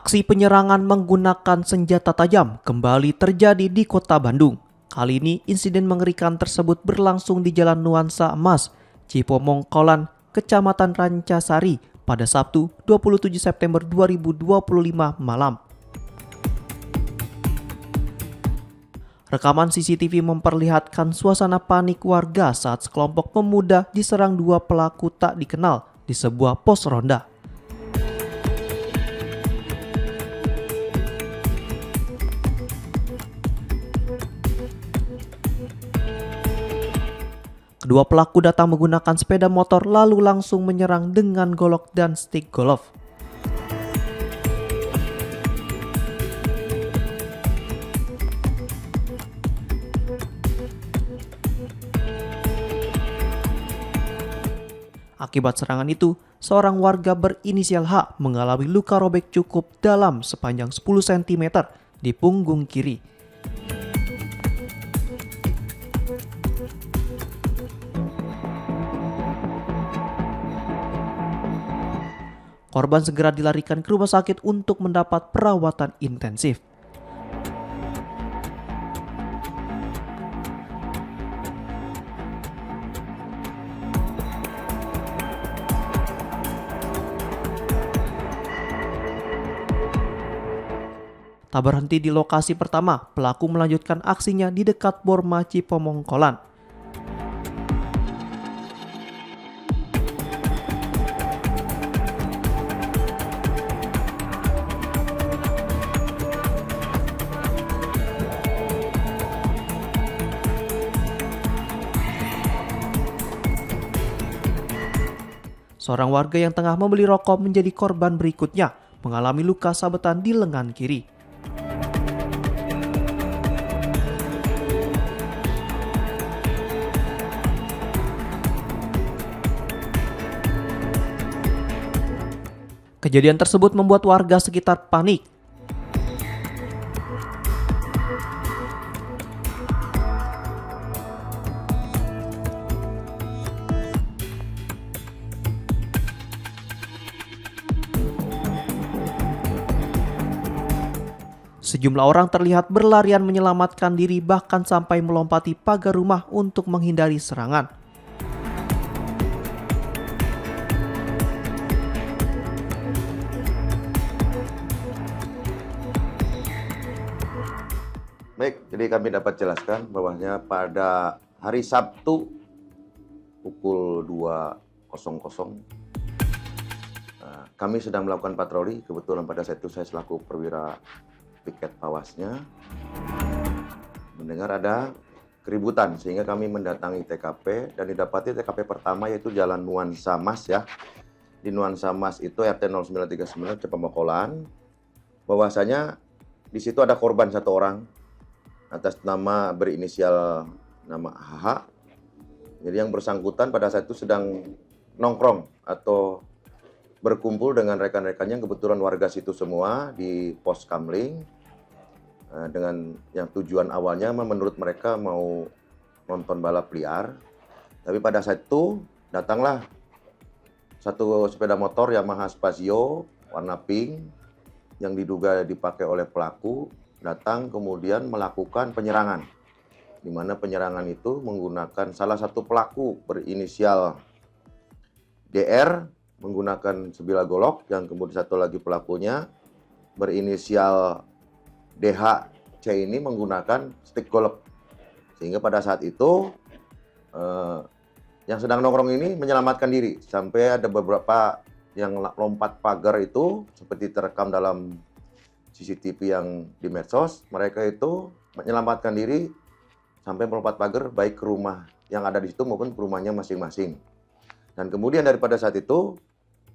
Aksi penyerangan menggunakan senjata tajam kembali terjadi di Kota Bandung. Kali ini insiden mengerikan tersebut berlangsung di Jalan Nuansa Emas, Cipomongkolan, Kecamatan Rancasari pada Sabtu 27 September 2025 malam. Rekaman CCTV memperlihatkan suasana panik warga saat sekelompok pemuda diserang dua pelaku tak dikenal di sebuah pos ronda. Kedua pelaku datang menggunakan sepeda motor lalu langsung menyerang dengan golok dan stik golf. Akibat serangan itu, seorang warga berinisial H mengalami luka robek cukup dalam sepanjang 10 cm di punggung kiri. Korban segera dilarikan ke rumah sakit untuk mendapat perawatan intensif. Tak berhenti di lokasi pertama, pelaku melanjutkan aksinya di dekat Borma Cipomongkolan. Seorang warga yang tengah membeli rokok menjadi korban berikutnya, mengalami luka sabetan di lengan kiri. Kejadian tersebut membuat warga sekitar panik. Sejumlah orang terlihat berlarian menyelamatkan diri bahkan sampai melompati pagar rumah untuk menghindari serangan. Baik, jadi kami dapat jelaskan bahwasanya pada hari Sabtu pukul 2.00 kami sedang melakukan patroli. Kebetulan pada saat itu saya selaku perwira piket pawasnya mendengar ada keributan sehingga kami mendatangi TKP dan didapati TKP pertama yaitu Jalan Nuansa Mas ya. Di Nuansa Mas itu RT 0939 Cipomongkolan. Bahwasanya di situ ada korban satu orang atas nama berinisial nama HH. Jadi yang bersangkutan pada saat itu sedang nongkrong atau berkumpul dengan rekan-rekannya, kebetulan warga situ semua di pos kamling dengan yang tujuan awalnya menurut mereka mau nonton balap liar. Tapi pada saat itu datanglah satu sepeda motor Yamaha Spazio warna pink yang diduga dipakai oleh pelaku datang kemudian melakukan penyerangan, di mana penyerangan itu menggunakan salah satu pelaku berinisial DR menggunakan sebilah golok, yang kemudian satu lagi pelakunya berinisial DHC ini menggunakan stick golf. Sehingga pada saat itu yang sedang nongkrong ini menyelamatkan diri sampai ada beberapa yang lompat pagar itu seperti terekam dalam CCTV yang di medsos. Mereka itu menyelamatkan diri sampai melompat pagar baik ke rumah yang ada di situ maupun ke rumahnya masing-masing. Dan kemudian daripada saat itu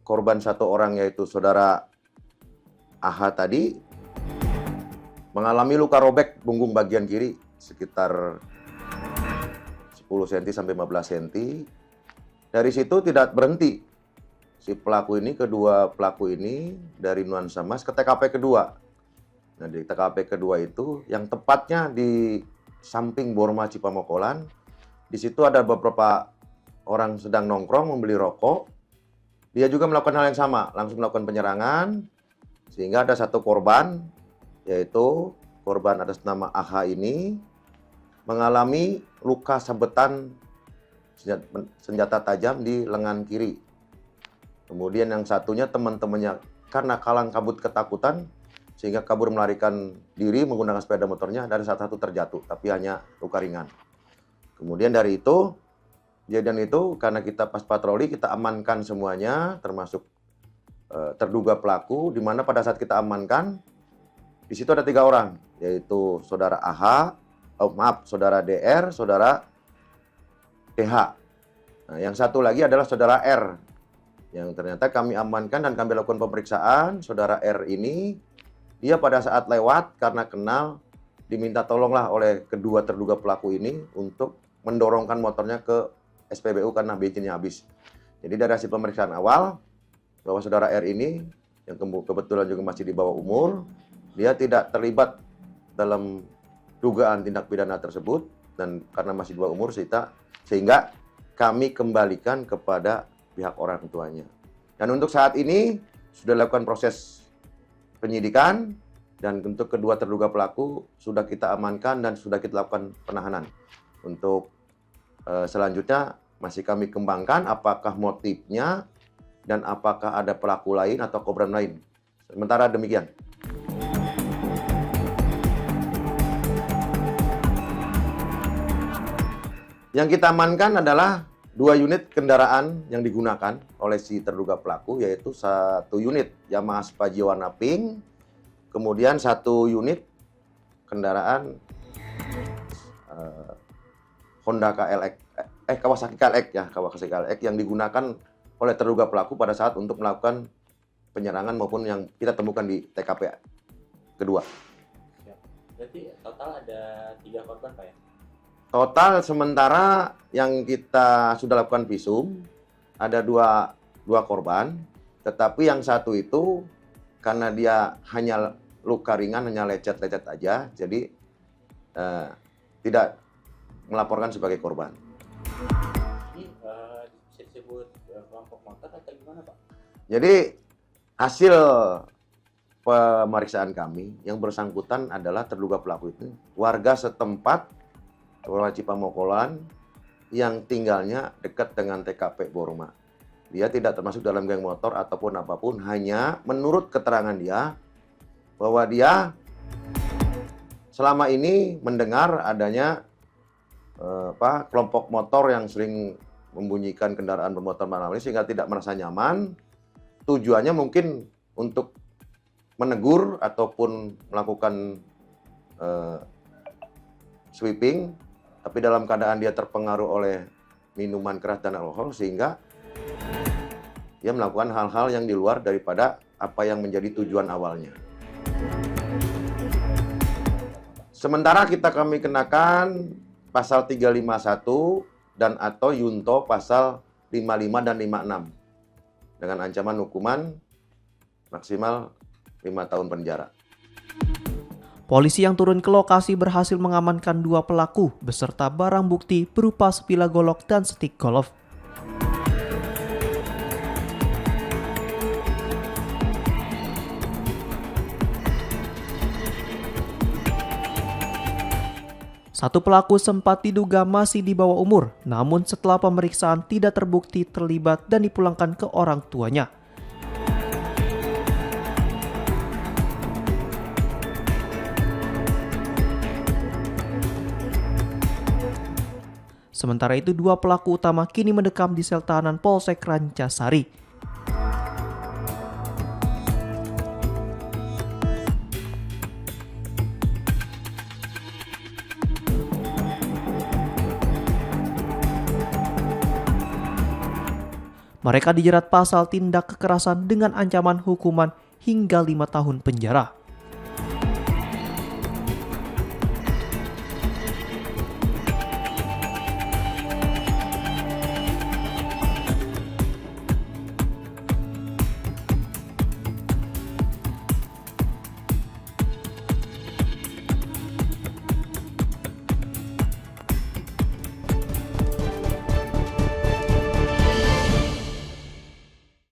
korban satu orang yaitu saudara AH tadi mengalami luka robek punggung bagian kiri sekitar 10 cm sampai 15 cm. Dari situ tidak berhenti. Si pelaku ini, kedua pelaku ini dari Nuansa Mas ke TKP kedua. Nah, di TKP kedua itu yang tepatnya di samping Borma Cipomongkolan. Di situ ada beberapa orang sedang nongkrong membeli rokok. Dia juga melakukan hal yang sama, langsung melakukan penyerangan Sehingga ada satu korban, yaitu korban atas nama AH ini mengalami luka sabetan senjata tajam di lengan kiri. Kemudian yang satunya teman-temannya karena kalang kabut ketakutan sehingga kabur melarikan diri menggunakan sepeda motornya, dan satu terjatuh tapi hanya luka ringan. Kemudian dari itu, kejadian itu karena kita pas patroli kita amankan semuanya termasuk terduga pelaku, di mana pada saat kita amankan di situ ada 3 orang, yaitu saudara AH, saudara DR, saudara TH. Nah, yang satu lagi adalah saudara R, yang ternyata kami amankan dan kami lakukan pemeriksaan. Saudara R ini, dia pada saat lewat karena kenal, diminta tolonglah oleh kedua terduga pelaku ini untuk mendorongkan motornya ke SPBU karena bensinnya habis. Jadi dari hasil pemeriksaan awal, bahwa saudara R ini, yang kebetulan juga masih di bawah umur, dia tidak terlibat dalam dugaan tindak pidana tersebut, dan karena masih di bawah umur sehingga kami kembalikan kepada pihak orang tuanya. Dan untuk saat ini sudah dilakukan proses penyidikan, dan untuk kedua terduga pelaku sudah kita amankan dan sudah kita lakukan penahanan. Untuk selanjutnya masih kami kembangkan apakah motifnya dan apakah ada pelaku lain atau korban lain. Sementara demikian. Yang kita amankan adalah 2 unit kendaraan yang digunakan oleh si terduga pelaku, yaitu 1 unit Yamaha Spaggio warna pink, kemudian 1 unit kendaraan Honda KLX, Kawasaki KLX ya, Kawasaki KLX yang digunakan oleh terduga pelaku pada saat untuk melakukan penyerangan maupun yang kita temukan di TKP kedua. Berarti total ada 3 korban, Pak ya? Total sementara yang kita sudah lakukan visum ada dua korban, tetapi yang satu itu karena dia hanya luka ringan, hanya lecet-lecet aja, jadi tidak melaporkan sebagai korban. Ini bisa disebut kelompok motor atau gimana, Pak? Jadi hasil pemeriksaan kami yang bersangkutan adalah terduga pelaku itu warga setempat Cipamokolan yang tinggalnya dekat dengan TKP Borma. Dia tidak termasuk dalam geng motor ataupun apapun, hanya menurut keterangan dia bahwa dia selama ini mendengar adanya kelompok motor yang sering membunyikan kendaraan bermotor malam ini sehingga tidak merasa nyaman. Tujuannya mungkin untuk menegur ataupun melakukan sweeping, tapi dalam keadaan dia terpengaruh oleh minuman keras dan alkohol sehingga dia melakukan hal-hal yang di luar daripada apa yang menjadi tujuan awalnya. Sementara kami kenakan pasal 351 dan atau Yunto pasal 55 dan 56 dengan ancaman hukuman maksimal 5 tahun penjara. Polisi yang turun ke lokasi berhasil mengamankan 2 pelaku beserta barang bukti berupa sebilah golok dan stik golf. Satu pelaku sempat diduga masih di bawah umur, namun setelah pemeriksaan tidak terbukti terlibat dan dipulangkan ke orang tuanya. Sementara itu 2 pelaku utama kini mendekam di sel tahanan Polsek Rancasari. Mereka dijerat pasal tindak kekerasan dengan ancaman hukuman hingga 5 tahun penjara.